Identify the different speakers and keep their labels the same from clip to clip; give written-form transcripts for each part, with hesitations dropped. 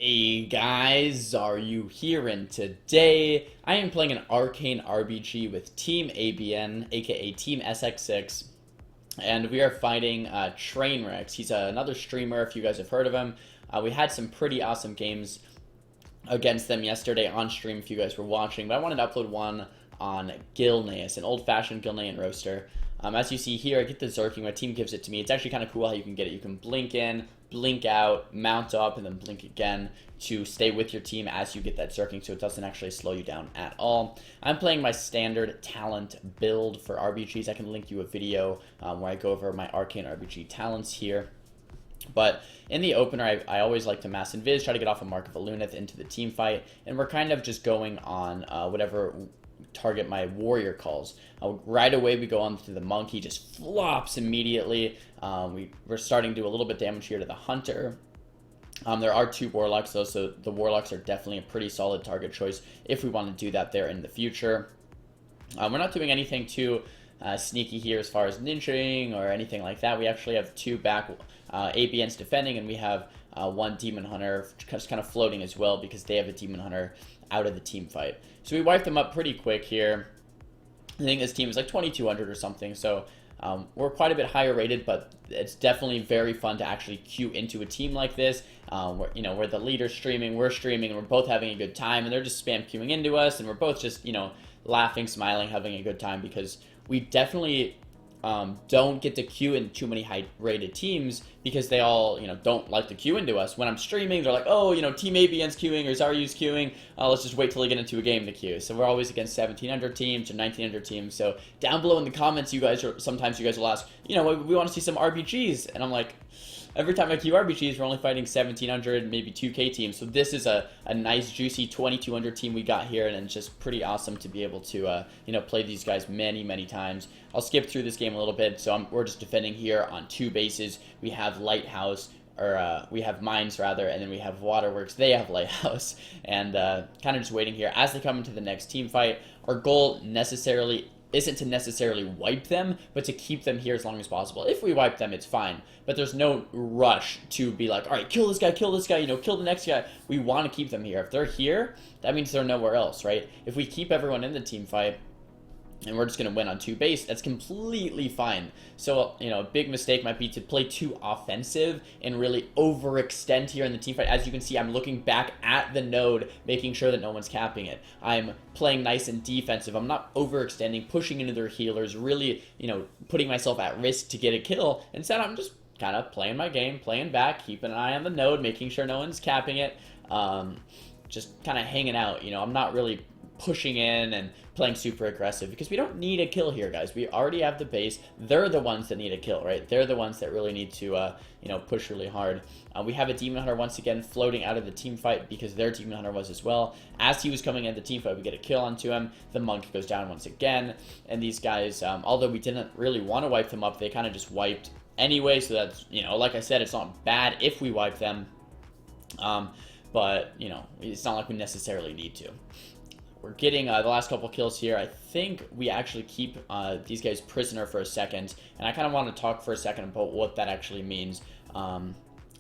Speaker 1: Hey guys, Xaryu here, and today I am playing an arcane RBG with Team ABN, aka Team SX6, and we are fighting TRAINWRECKZ. He's another streamer, if you guys have heard of him. We had some pretty awesome games against them yesterday on stream if you guys were watching, but I wanted to upload one on Gilneas, an old-fashioned Gilnean roaster. As you see here, I get the Zerking. My team gives it to me. It's actually kind of cool how you can get it. You can blink in, blink out, mount up, and then blink again to stay with your team as you get that Zerking, so it doesn't actually slow you down at all. I'm playing my standard talent build for RBGs. I can link you a video where I go over my arcane RBG talents here. But in the opener, I always like to mass invis, try to get off a Mark of Alunith into the team fight, and we're kind of just going on whatever target my warrior calls. Right away we go on to the monk. He just flops immediately. We're starting to do a little bit damage here to the hunter. There are two warlocks though, so the warlocks are definitely a pretty solid target choice if we want to do that there in the future. We're not doing anything too sneaky here as far as ninjaing or anything like that. We actually have two back ABNs defending, and we have one demon hunter just kind of floating as well because they have a demon hunter out of the team fight. So we wiped them up pretty quick here. I think this team is like 2200 or something, so we're quite a bit higher rated, but it's definitely very fun to actually queue into a team like this. Where the leader's streaming, we're streaming, and we're both having a good time, and they're just spam queuing into us, and we're both just, laughing, smiling, having a good time, because we definitely don't get to queue in too many high-rated teams because they all, don't like to queue into us. When I'm streaming, they're like, oh, Team ABN's queuing or Xaryu's queuing. Let's just wait till they get into a game to queue. So we're always against 1700 teams or 1900 teams. So down below in the comments, sometimes you guys will ask, we want to see some RBGs. And I'm like, every time I queue RBGs, we're only fighting 1700, maybe 2K teams. So this is a nice, juicy 2200 team we got here, and it's just pretty awesome to be able to, play these guys many, many times. I'll skip through this game a little bit. So we're just defending here on two bases. We have Lighthouse, or we have Mines rather, and then we have Waterworks. They have Lighthouse, and kind of just waiting here as they come into the next team fight. Our goal isn't to necessarily wipe them, but to keep them here as long as possible. If we wipe them, it's fine, but there's no rush to be like, all right, kill this guy, kill the next guy. We want to keep them here. If they're here, that means they're nowhere else, right? If we keep everyone in the team fight, and we're just going to win on two base, that's completely fine. So, a big mistake might be to play too offensive and really overextend here in the team fight. As you can see, I'm looking back at the node, making sure that no one's capping it. I'm playing nice and defensive. I'm not overextending, pushing into their healers, really, putting myself at risk to get a kill. Instead, I'm just kind of playing my game, playing back, keeping an eye on the node, making sure no one's capping it, just kind of hanging out. I'm not really pushing in and playing super aggressive because we don't need a kill here, guys. We already have the base. They're the ones that need a kill, right? They're the ones that really need to, push really hard. We have a Demon Hunter once again floating out of the team fight because their Demon Hunter was as well. As he was coming into the team fight, we get a kill onto him. The Monk goes down once again. And these guys, although we didn't really want to wipe them up, they kind of just wiped anyway. So that's, like I said, it's not bad if we wipe them. But, it's not like we necessarily need to. We're getting the last couple kills here. I think we actually keep these guys prisoner for a second, and I kind of want to talk for a second about what that actually means.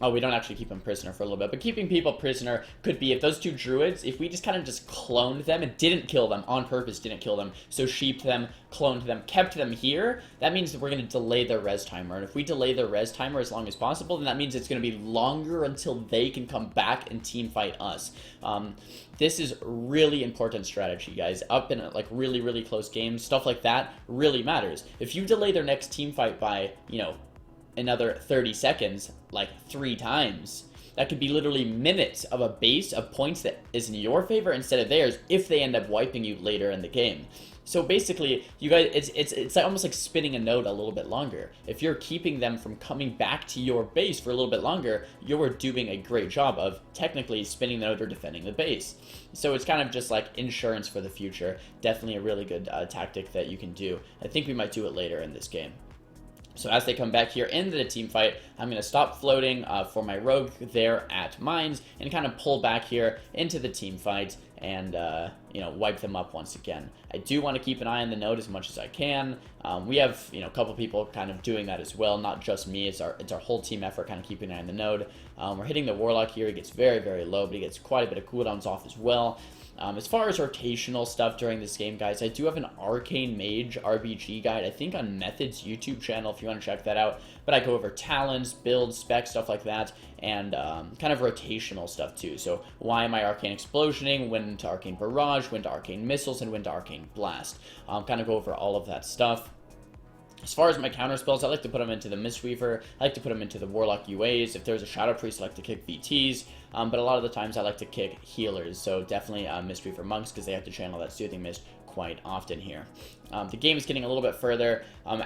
Speaker 1: Oh, we don't actually keep them prisoner for a little bit, but keeping people prisoner could be if those two druids, if we just kind of just cloned them and didn't kill them on purpose, didn't kill them, so sheeped them, cloned them, kept them here, that means that we're going to delay their res timer. And if we delay their res timer as long as possible, then that means it's going to be longer until they can come back and team fight us. This is really important strategy, guys. Up in like really, really close games, stuff like that really matters. If you delay their next team fight by, another 30 seconds, like 3 times, that could be literally minutes of a base of points that is in your favor instead of theirs if they end up wiping you later in the game. So basically, you guys, it's almost like spinning a node a little bit longer. If you're keeping them from coming back to your base for a little bit longer, you're doing a great job of technically spinning the node or defending the base. So it's kind of just like insurance for the future. Definitely a really good tactic that you can do. I think we might do it later in this game. So as they come back here into the team fight, I'm going to stop floating for my rogue there at Mines and kind of pull back here into the team fight and you know, wipe them up once again. I do want to keep an eye on the node as much as I can. We have, you know, a couple people kind of doing that as well, not just me. It's our whole team effort, kind of keeping an eye on the node. We're hitting the Warlock here. He gets very, very low, but he gets quite a bit of cooldowns off as well. As far as rotational stuff during this game, guys, I do have an Arcane Mage RBG guide, I think on Method's YouTube channel, if you want to check that out. But I go over talents, builds, specs, stuff like that, and kind of rotational stuff too. So why am I Arcane Explosioning, when to Arcane Barrage, when to Arcane Missiles, and when to Arcane Blast. Kind of go over all of that stuff. As far as my counter spells, I like to put them into the Mistweaver. I like to put them into the Warlock UAs. If there's a Shadow Priest, I like to kick VTs. But a lot of the times I like to kick healers. So definitely Mistweaver Monks, because they have to channel that Soothing Mist quite often here. The game is getting a little bit further.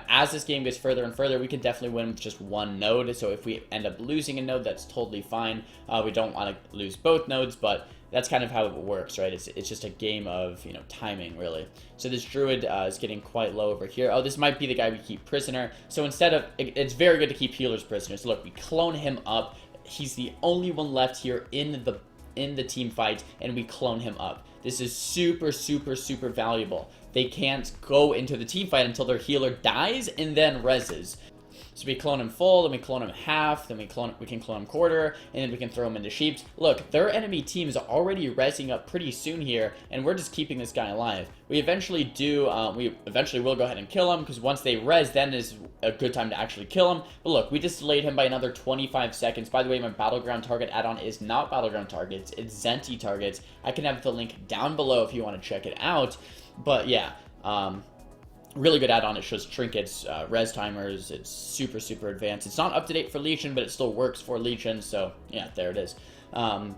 Speaker 1: As this game gets further and further, we can definitely win with just one node. So if we end up losing a node, that's totally fine. We don't want to lose both nodes, but that's kind of how it works, right? It's just a game of, you know, timing, really. So this Druid is getting quite low over here. Oh, this might be the guy we keep prisoner. So instead of, it's very good to keep healers prisoners. Look, we clone him up. He's the only one left here in the team fight, and we clone him up. This is super, super, super valuable. They can't go into the team fight until their healer dies and then reses. So we clone him full, then we clone him half, then we can clone him quarter, and then we can throw him into sheeps. Look, their enemy team is already resing up pretty soon here, and we're just keeping this guy alive. We eventually will go ahead and kill him, because once they res, then is a good time to actually kill him. But look, we just delayed him by another 25 seconds. By the way, my Battleground Target add-on is not Battleground Targets, it's Zenti Targets. I can have the link down below if you want to check it out. But yeah, really good add-on. It shows trinkets, res timers. It's super, super advanced. It's not up to date for Legion, but it still works for Legion. So yeah, there it is. But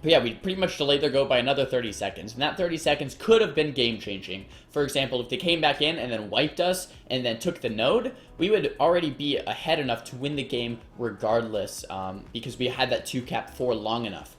Speaker 1: yeah, we pretty much delayed their go by another 30 seconds. And that 30 seconds could have been game-changing. For example, if they came back in and then wiped us and then took the node, we would already be ahead enough to win the game regardless, because we had that 2-cap for long enough.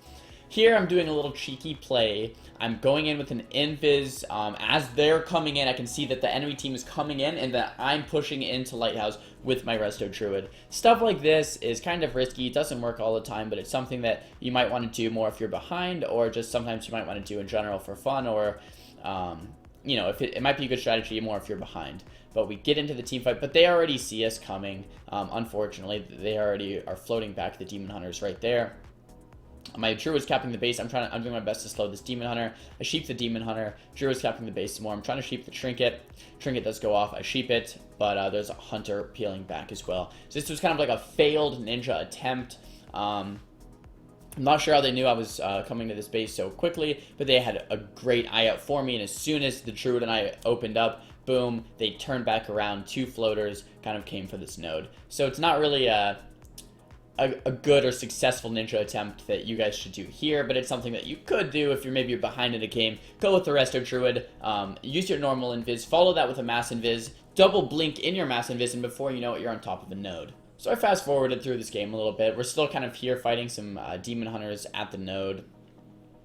Speaker 1: Here, I'm doing a little cheeky play. I'm going in with an invis. As they're coming in, I can see that the enemy team is coming in and that I'm pushing into Lighthouse with my Resto Druid. Stuff like this is kind of risky. It doesn't work all the time, but it's something that you might want to do more if you're behind, or just sometimes you might want to do in general for fun, or, you know, if it might be a good strategy more if you're behind. But we get into the team fight, but they already see us coming. Unfortunately, they already are floating back the Demon Hunters right there. My Druid's capping the base. I'm doing my best to slow this Demon Hunter. I sheep the Demon Hunter. Druid's capping the base some more. I'm trying to sheep the Trinket. Trinket does go off. I sheep it, but there's a Hunter peeling back as well. So this was kind of like a failed ninja attempt. I'm not sure how they knew I was coming to this base so quickly, but they had a great eye out for me, and as soon as the Druid and I opened up, boom, they turned back around. 2 floaters kind of came for this node. So it's not really a good or successful ninja attempt that you guys should do here, but it's something that you could do if you're behind in a game. Go with the Resto Druid, use your normal invis, follow that with a mass invis, double blink in your mass invis, and before you know it, you're on top of a node. So I fast forwarded through this game a little bit. We're still kind of here fighting some Demon Hunters at the node.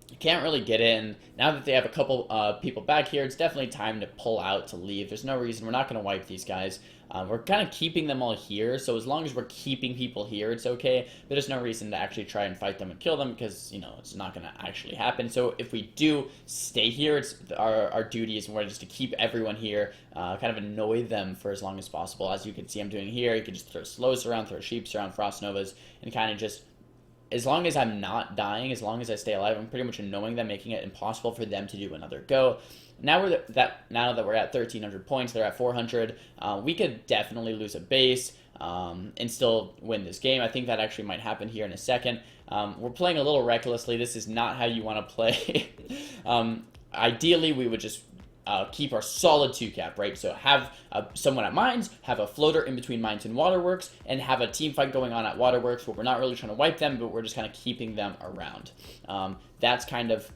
Speaker 1: You can't really get in. Now that they have a couple people back here, it's definitely time to pull out, to leave. There's no reason. We're not going to wipe these guys. We're kind of keeping them all here, so as long as we're keeping people here, it's okay. But there's no reason to actually try and fight them and kill them, because, you know, it's not going to actually happen. So if we do stay here, it's our duty is more just to keep everyone here, kind of annoy them for as long as possible. As you can see I'm doing here, you can just throw slows around, throw sheeps around, frost novas, and kind of just, as long as I'm not dying, as long as I stay alive, I'm pretty much annoying them, making it impossible for them to do another go. Now that we're at 1,300 points, they're at 400. We could definitely lose a base and still win this game. I think that actually might happen here in a second. We're playing a little recklessly. This is not how you want to play. Ideally, we would just keep our solid 2-cap, right? So have someone at Mines, have a floater in between Mines and Waterworks, and have a team fight going on at Waterworks where we're not really trying to wipe them, but we're just kind of keeping them around. That's kind of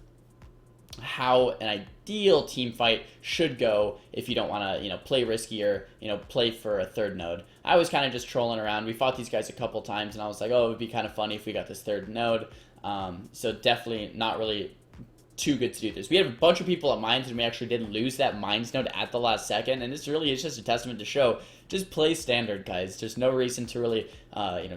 Speaker 1: how an ideal team fight should go if you don't want to, you know, play risky or, you know, play for a third node. I was kind of just trolling around. We fought these guys a couple times, and I was like, oh, it would be kind of funny if we got this third node. So definitely not really too good to do this. We had a bunch of people at Mines, and we actually did lose that Mines node at the last second, and this really is just a testament to show, just play standard, guys. There's no reason to really,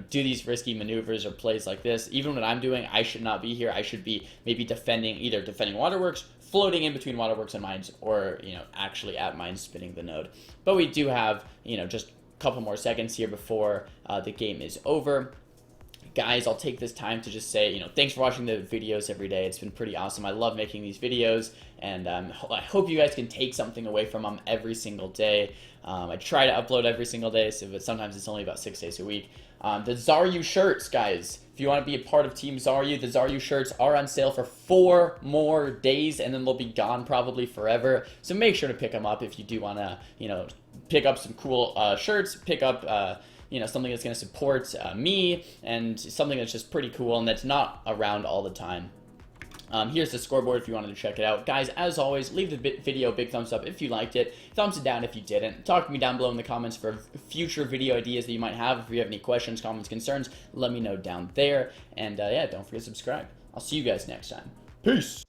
Speaker 1: do these risky maneuvers or plays like this. Even when I'm doing, I should not be here. I should be maybe either defending Waterworks, floating in between Waterworks and Mines, or, actually at Mines spinning the node. But we do have, just a couple more seconds here before the game is over. Guys, I'll take this time to just say, thanks for watching the videos every day. It's been pretty awesome. I love making these videos, and I hope you guys can take something away from them every single day. I try to upload every single day, but sometimes it's only about 6 days a week. The Xaryu shirts, guys. If you want to be a part of Team Xaryu, the Xaryu shirts are on sale for 4 more days, and then they'll be gone probably forever. So make sure to pick them up if you do want to, pick up some cool shirts, pick up something that's going to support me, and something that's just pretty cool and that's not around all the time. Here's the scoreboard if you wanted to check it out. Guys, as always, leave the video a big thumbs up if you liked it. Thumbs it down if you didn't. Talk to me down below in the comments for future video ideas that you might have. If you have any questions, comments, concerns, let me know down there. And yeah, don't forget to subscribe. I'll see you guys next time. Peace!